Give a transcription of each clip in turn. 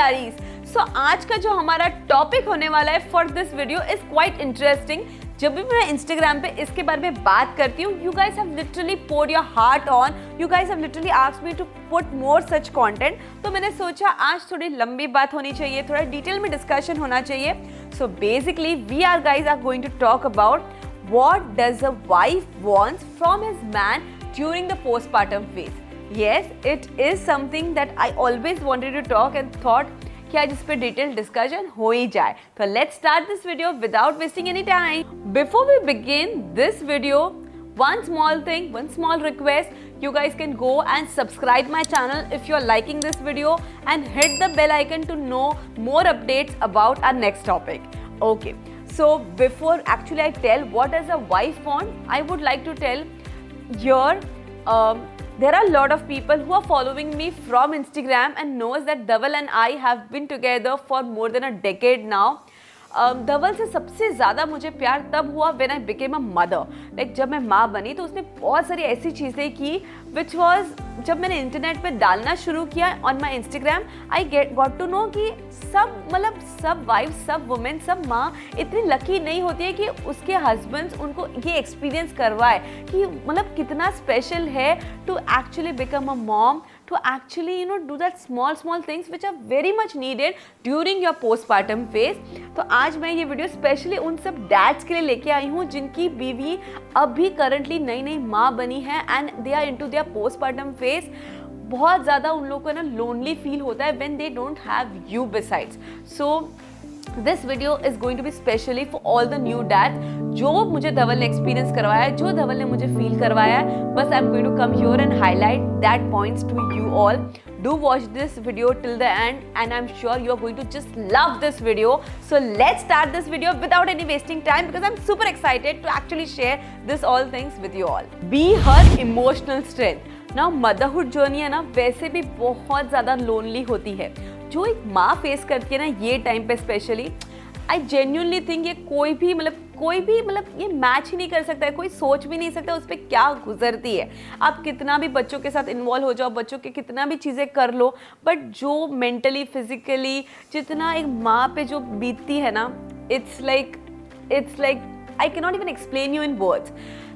प्यारीज। आज का जो हमारा टॉपिक होने वाला है for this video is quite interesting. जब भी मैं इंस्टाग्राम पे इसके बारे में बात करती हूँ, you guys have literally poured your heart on, you guys have literally asked me to put more such content. तो मैंने सोचा आज थोड़ी लंबी बात होनी चाहिए, थोड़ा डिटेल में डिस्कशन होना चाहिए। So basically we are guys are going to talk about what does a wife wants from his man during the postpartum phase. Yes, it is something that I always wanted to talk and thought कि आज इस पे detail discussion हो ही जाए। तो let's start this video without wasting any time. Before we begin this video, one small thing, one small request, you guys can go and subscribe my channel if you are liking this video and hit the bell icon to know more updates about our next topic. Okay. So before actually I tell what does a wife want, I would like to tell here there are a lot of people who are following me from Instagram and knows that Dhaval and I have been together for more than a decade now. धवल से सबसे ज़्यादा मुझे प्यार तब हुआ when I became a mother. Like जब मैं माँ बनी तो उसने बहुत सारी ऐसी चीज़ें की विच वॉज, जब मैंने इंटरनेट पे डालना शुरू किया on my Instagram, I got to know कि सब वाइफ, सब वुमेन, सब माँ इतनी लकी नहीं होती है कि उसके हस्बैंड्स उनको ये एक्सपीरियंस करवाए कि कितना स्पेशल है to actually become a mom, to actually do that small things which are very much needed during your postpartum phase. तो आज मैं ये वीडियो स्पेशली उन सब डैड्स के लिए लेके आई हूँ जिनकी बीवी अभी करंटली नई माँ बनी है and they are into their postpartum phase. बहुत ज़्यादा उन लोगों को लोनली फील होता है when they don't have you besides. So this video is going to be specially for all the new dad, जो मुझे धवल ने एक्सपीरियंस करवाया है, जो धवल ने मुझे फील करवाया है। बस I am going to come here and highlight that points to you all. Do watch this video till the end and I'm sure you are going to just love this video. So let's start this video without any wasting time because I'm super excited to actually share this all things with you all. Be her emotional strength. Now motherhood journey है ना, वैसे भी बहुत ज़्यादा lonely होती है। जो एक माँ फेस करती है ना ये टाइम पे स्पेशली, आई जेन्युइनली थिंक ये कोई भी ये मैच ही नहीं कर सकता है, कोई सोच भी नहीं सकता उस पर क्या गुजरती है। आप कितना भी बच्चों के साथ इन्वॉल्व हो जाओ, बच्चों के कितना भी चीज़ें कर लो, बट जो मेंटली फिजिकली जितना एक माँ पे जो बीतती है ना, it's like I can not even explain you in words.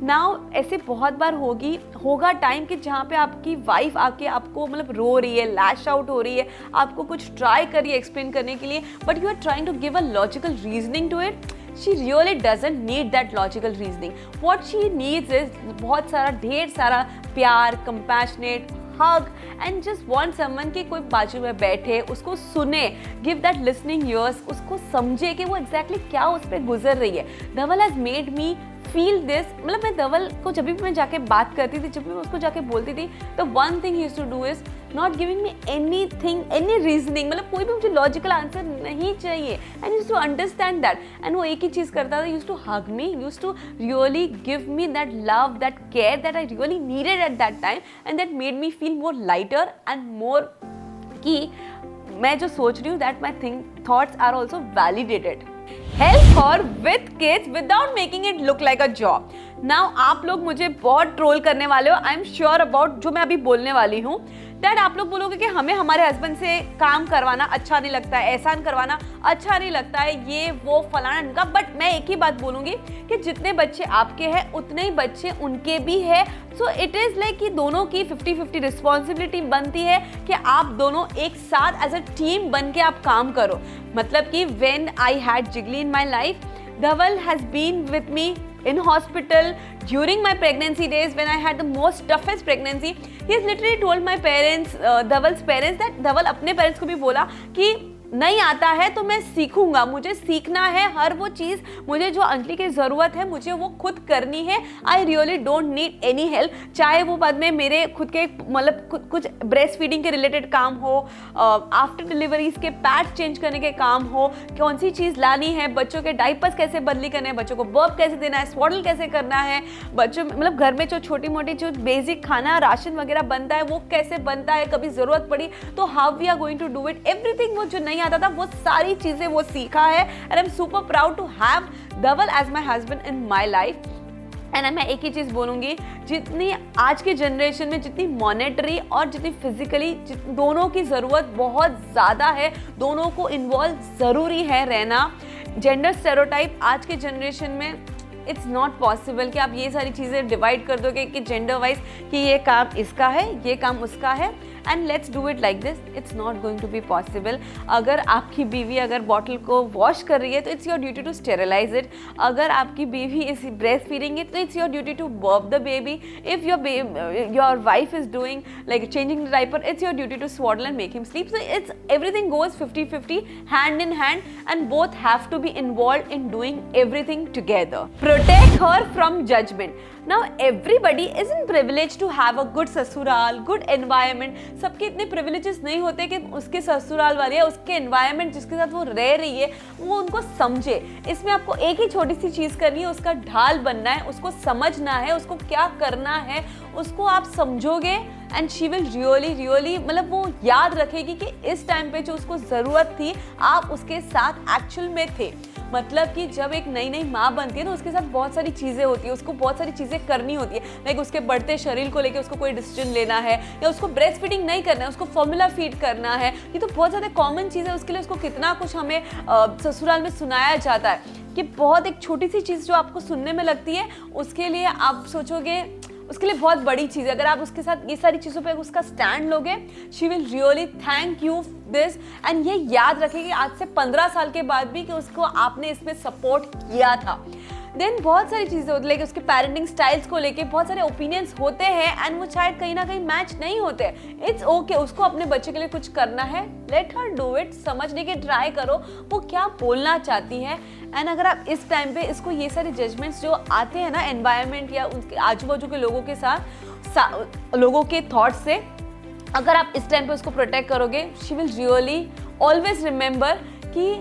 Now ऐसे बहुत बार होगा टाइम कि जहाँ पे आपकी वाइफ आके आपको रो रही है, लैश आउट हो रही है, आपको कुछ ट्राई कर रही है एक्सप्लेन करने के लिए, but you are trying to give a logical reasoning to it. She really doesn't need that logical reasoning. What she needs is बहुत सारा ढेर सारा प्यार, compassionate, hug and just want someone कि कोई बाजू में बैठे, उसको सुने, give that listening ears, उसको समझे कि वो exactly क्या उस पर गुजर रही है. Dhaval has made me feel this. मैं धवल को जब भी मैं जाके बात करती थी, जब भी मैं उसको जाके बोलती थी, तो one thing he used to do is not giving me anything, any reasoning. कोई भी मुझे लॉजिकल आंसर नहीं चाहिए. And he used to understand that. And वो एक ही चीज़ करता था, used to hug me, used to really give me that love, that care that I really needed at that time, and that made me feel more lighter and more कि मैं जो सोच रही हूँ that my thoughts are also validated. Help her with kids without making it look like a job. Now आप लोग मुझे बहुत ट्रोल करने वाले हो, आई एम श्योर अबाउट जो मैं अभी बोलने वाली हूँ, दैट आप लोग बोलोगे कि हमें हमारे हस्बैंड से काम करवाना अच्छा नहीं लगता है, एहसान करवाना अच्छा नहीं लगता है, ये वो फलाना इनका। बट मैं एक ही बात बोलूँगी कि जितने बच्चे आपके हैं उतने ही बच्चे उनके भी है। सो इट इज़ लाइक कि दोनों की 50-50 रिस्पॉन्सिबिलिटी बनती है कि आप दोनों एक साथ एज अ टीम बन के आप काम करो। मतलब कि when I had jiggly in my life, Dhaval has been with me in hospital during my pregnancy days when I had the most toughest pregnancy. He has literally told my parents, Dhaval's parents, that Dhaval अपने parents को भी बोला कि नहीं आता है तो मैं सीखूंगा, मुझे सीखना है हर वो चीज़, मुझे जो अंजलि की ज़रूरत है मुझे वो खुद करनी है. I really don't need any help, चाहे वो बाद में मेरे खुद के कुछ ब्रेस्ट फीडिंग के रिलेटेड काम हो, आफ्टर डिलीवरीज के पैड्स चेंज करने के काम हो, कौन सी चीज़ लानी है, बच्चों के डाइपर्स कैसे बदली करने हैं, बच्चों को बर्प कैसे देना है, स्वॉडल कैसे करना है, बच्चों घर में जो छोटी मोटी जो बेसिक खाना राशन वगैरह बनता है वो कैसे बनता है, कभी ज़रूरत पड़ी तो how we are going to do it, everything वो जो नहीं आता था वो सारी चीजें वो सीखा है. And I am super proud to have Dhaval as my husband in my life. And मैं एक ही चीज़ बोलूँगी, जितनी आज के जनरेशन में जितनी मॉनेटरी और जितनी फिजिकली दोनों की ज़रूरत बहुत ज़्यादा है, दोनों को इन्वॉल्व ज़रूरी है रहना। जेंडर स्टेरियोटाइप आज के जनरेशन में इट्स नॉट पॉसिबल कि आप ये सारी चीज़ें डिवाइड कर दोगे कि जेंडर वाइज कि ये काम इसका है, ये काम उसका है, and let's do it like this. It's not going to be possible. अगर आपकी बीवी अगर बॉटल को वॉश कर रही है तो it's your duty to sterilise it. अगर आपकी बीवी इस ब्रेस्ट फीडिंग है तो it's your duty to burp the baby. If your wife is doing like changing the diaper, it's your duty to swaddle and make him sleep. So it's everything goes 50-50, hand in hand, and both have to be involved in doing everything together. Protect her from judgment. Now everybody isn't privileged to have a good ससुराल, good environment. सबके इतने privileges नहीं होते कि उसके ससुराल वाले या उसके environment जिसके साथ वो रह रही है वो उनको समझे। इसमें आपको एक ही छोटी सी चीज़ करनी है, उसका ढाल बनना है, उसको समझना है, उसको क्या करना है, उसको आप समझोगे एंड शी विल रियली मतलब वो याद रखेगी कि इस टाइम पे जो उसको ज़रूरत थी आप उसके साथ एक्चुअल में थे। मतलब कि जब एक नई नई माँ बनती है तो उसके साथ बहुत सारी चीज़ें होती है, उसको बहुत सारी चीज़ें करनी होती है। लाइक उसके बढ़ते शरीर को लेके उसको कोई डिसीजन लेना है, या उसको ब्रेस्ट फीडिंग नहीं करना है, उसको फॉर्मूला फीड करना है। ये तो बहुत ज़्यादा कॉमन चीज़ है। उसके लिए उसको कितना कुछ हमें ससुराल में सुनाया जाता है कि बहुत एक छोटी सी चीज़ जो आपको सुनने में लगती है उसके लिए आप सोचोगे उसके लिए बहुत बड़ी चीज़ है। अगर आप उसके साथ ये सारी चीज़ों पे उसका स्टैंड लोगे, she will really thank you this, and ये याद रखेगी आज से 15 साल के बाद भी कि उसको आपने इसमें सपोर्ट किया था। देन बहुत सारी चीज़ें होती है, उसके पेरेंटिंग स्टाइल्स को लेके बहुत सारे ओपिनियंस होते हैं एंड वो शायद कहीं ना कहीं मैच नहीं होते। इट्स ओके, उसको अपने बच्चे के लिए कुछ करना है, लेट हर डू इट। समझने की ट्राई करो वो क्या बोलना चाहती है। एंड अगर आप इस टाइम पे इसको ये सारे जजमेंट्स जो आते हैं ना एनवायरनमेंट या उनके आजू बाजू के लोगों के साथ लोगों के थॉट्स से, अगर आप इस टाइम पे उसको प्रोटेक्ट करोगे, she will really always remember कि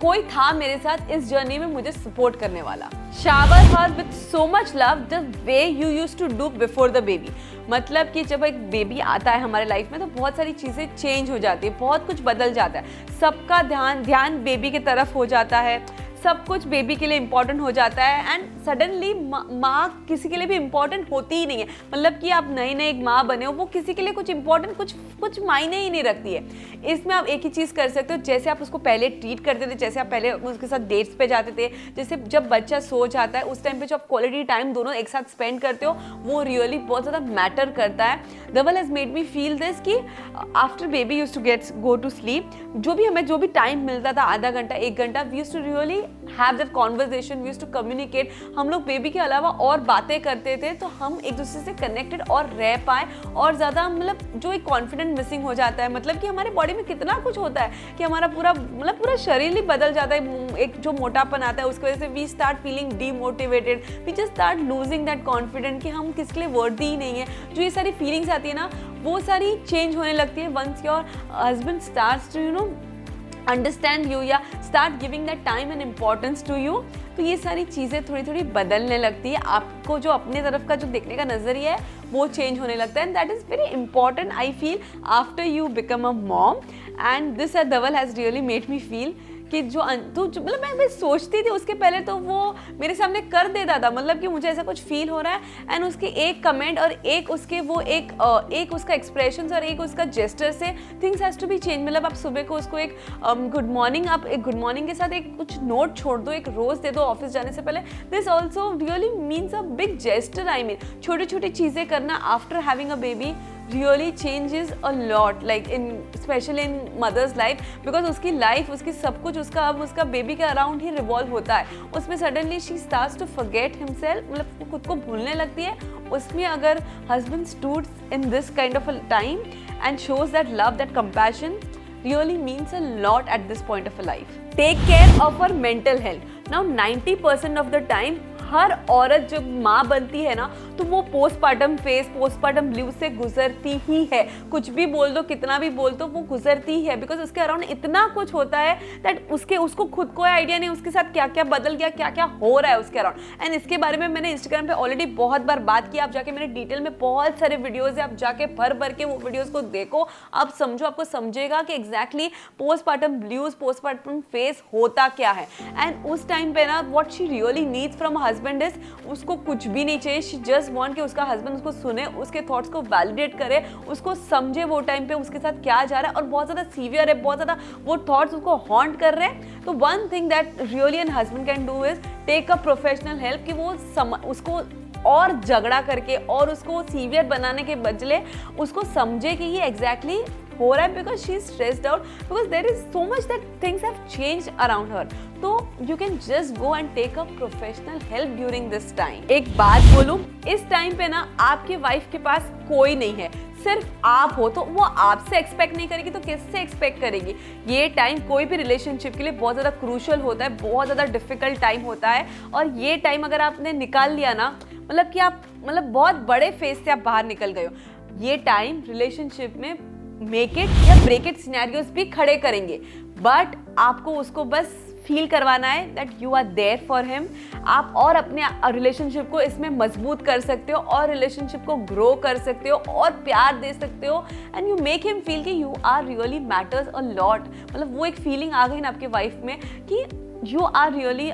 कोई था मेरे साथ इस जर्नी में मुझे सपोर्ट करने वाला। Shower her with so much love the way you used to do before the baby. मतलब कि जब एक बेबी आता है हमारे लाइफ में तो बहुत सारी चीज़ें चेंज हो जाती है, बहुत कुछ बदल जाता है। सबका ध्यान बेबी की तरफ हो जाता है, सब कुछ बेबी के लिए इम्पॉर्टेंट हो जाता है एंड सडनली माँ किसी के लिए भी इम्पॉर्टेंट होती ही नहीं है। मतलब कि आप नई नई एक माँ बने हो, वो किसी के लिए कुछ इम्पॉर्टेंट कुछ मायने ही नहीं रखती है। इसमें आप एक ही चीज़ कर सकते हो, जैसे आप उसको पहले ट्रीट करते थे, जैसे आप पहले उसके साथ डेट्स पे जाते थे, जैसे जब बच्चा सो जाता है उस टाइम पे जो आप क्वालिटी टाइम दोनों एक साथ स्पेंड करते हो वो रियली बहुत ज़्यादा मैटर करता है। Dhaval has made me feel this कि after baby used to go to sleep, जो भी टाइम मिलता था, आधा घंटा 1 घंटा, we used to really have that conversation, we used to communicate. हम लोग बेबी के अलावा और बातें करते थे तो हम एक दूसरे से कनेक्टेड और रह पाए और ज़्यादा मतलब जो एक कॉन्फिडेंट मिसिंग हो जाता है। मतलब कि हमारे बॉडी में कितना कुछ होता है कि हमारा पूरा शरीर ही बदल जाता है। एक जो मोटापन आता है उसकी वजह से we start feeling demotivated, we just start losing that confident कि हम किसके लिए वर्दी ही नहीं है। जो ये सारी फीलिंग्स आती है ना वो सारी चेंज होने लगती है once your husband starts to understand you या start giving that time and importance to you. तो ये सारी चीज़ें थोड़ी थोड़ी बदलने लगती है। आपको जो अपने तरफ का जो देखने का नज़रिया है वो चेंज होने लगता है and that is very important I feel after you become a mom. And this Dhaval has really made me feel कि जो मतलब मैं सोचती थी उसके पहले तो वो मेरे सामने कर देता था। मतलब कि मुझे ऐसा कुछ फील हो रहा है एंड उसके एक कमेंट और एक उसके वो एक उसका एक्सप्रेशंस और एक उसका जेस्टर से things has to be change. मतलब आप सुबह को उसको एक गुड मॉर्निंग, आप एक गुड मॉर्निंग के साथ एक कुछ नोट छोड़ दो, एक रोज़ दे दो ऑफिस जाने से पहले। This also really means a big gesture. I mean छोटी छोटी चीज़ें करना after having a baby really changes a lot, like especially in mother's life, because उसकी life, उसकी सब कुछ उसका बेबी के अराउंड ही रिवॉल्व होता है। उसमें suddenly she starts to forget himself, मतलब वो खुद को भूलने लगती है। उसमें अगर husband stood in this kind of a time and shows that love, that compassion, really means a lot at this point of a life. Take care of her mental health. Now 90% of the time हर औरत जब माँ बनती है ना तो वो postpartum phase, postpartum blues से गुजरती ही है। कुछ भी बोल दो, कितना भी बोल दो, वो गुजरती ही है बिकॉज उसके अराउंड इतना कुछ होता है दैट उसको खुद को आइडिया नहीं उसके साथ क्या क्या बदल गया, क्या क्या हो रहा है उसके अराउंड। एंड इसके बारे में मैंने इंस्टाग्राम पे ऑलरेडी बहुत बार बात की। आप जाके मेरे डिटेल में बहुत सारे वीडियोज़ है, आप जाके भर के वो वीडियोज़ को देखो, आप समझो, आपको समझेगा कि exactly postpartum blues, postpartum phase होता क्या है। एंड उस टाइम पे ना what she really needs from husband is, उसको कुछ भी नहीं चाहिए, शी जस्ट वांट कि उसका हस्बैंड उसको सुने, उसके थॉट्स को वैलिडेट करे, उसको समझे वो टाइम पे उसके साथ क्या जा रहा है, और बहुत ज़्यादा सीवियर है, बहुत ज़्यादा वो थॉट्स उसको हॉन्ट कर रहे हैं। तो one thing that really an husband can do is take a professional help, कि वो उसको और झगड़ा करके और उसको सीवियर बनाने के बदले उसको समझे कि ये एग्जैक्टली हो रहा है, because she is stressed out, because there is so much that things have changed around her. तो you can just go and take a professional help during this time. एक बात बोलूं, इस टाइम पे ना आपके वाइफ के पास कोई नहीं है, सिर्फ आप हो, तो वो आपसे एक्सपेक्ट नहीं करेगी तो किससे एक्सपेक्ट करेगी। ये टाइम कोई भी रिलेशनशिप के लिए बहुत ज़्यादा क्रूशल होता है, बहुत ज़्यादा डिफिकल्ट टाइम होता है, और ये टाइम अगर आपने निकाल लिया ना, मतलब कि आप बहुत बड़े फेज से आप बाहर निकल गए हो। ये टाइम रिलेशनशिप में मेक इट या ब्रेक इट सिनेरियोज भी खड़े करेंगे, बट आपको उसको बस फील करवाना है that you are there for him. आप और अपने रिलेशनशिप को इसमें मजबूत कर सकते हो, और रिलेशनशिप को ग्रो कर सकते हो, और प्यार दे सकते हो, and you make him feel कि you are really matters a lot. मतलब वो एक फीलिंग आ गई ना आपके वाइफ में कि यू आर रियली,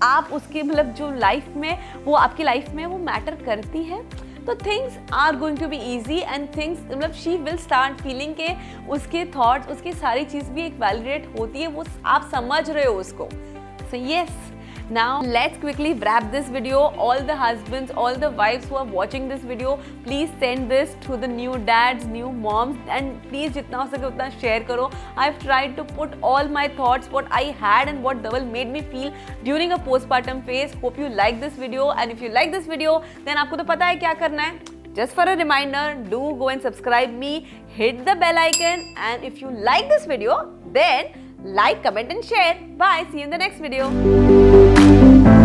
आप उसके जो लाइफ में, वो आपकी लाइफ में वो मैटर करती है। तो things are going to be easy, and things she will start feeling के उसके थॉट्स, उसकी सारी चीज़ भी एक वैलिडेट होती है, वो आप समझ रहे हो उसको। So yes, now let's quickly wrap this video. All the husbands, all the wives who are watching this video, please send this to the new dads, new moms, and please जितना हो सके उतना share करो. I've tried to put all my thoughts, what I had and what Dhaval made me feel during a postpartum phase. Hope you like this video, and if you like this video, then आपको तो पता है क्या करना है. Just for a reminder, do go and subscribe me, hit the bell icon, and if you like this video, then like, comment and share. Bye. See you in the next video.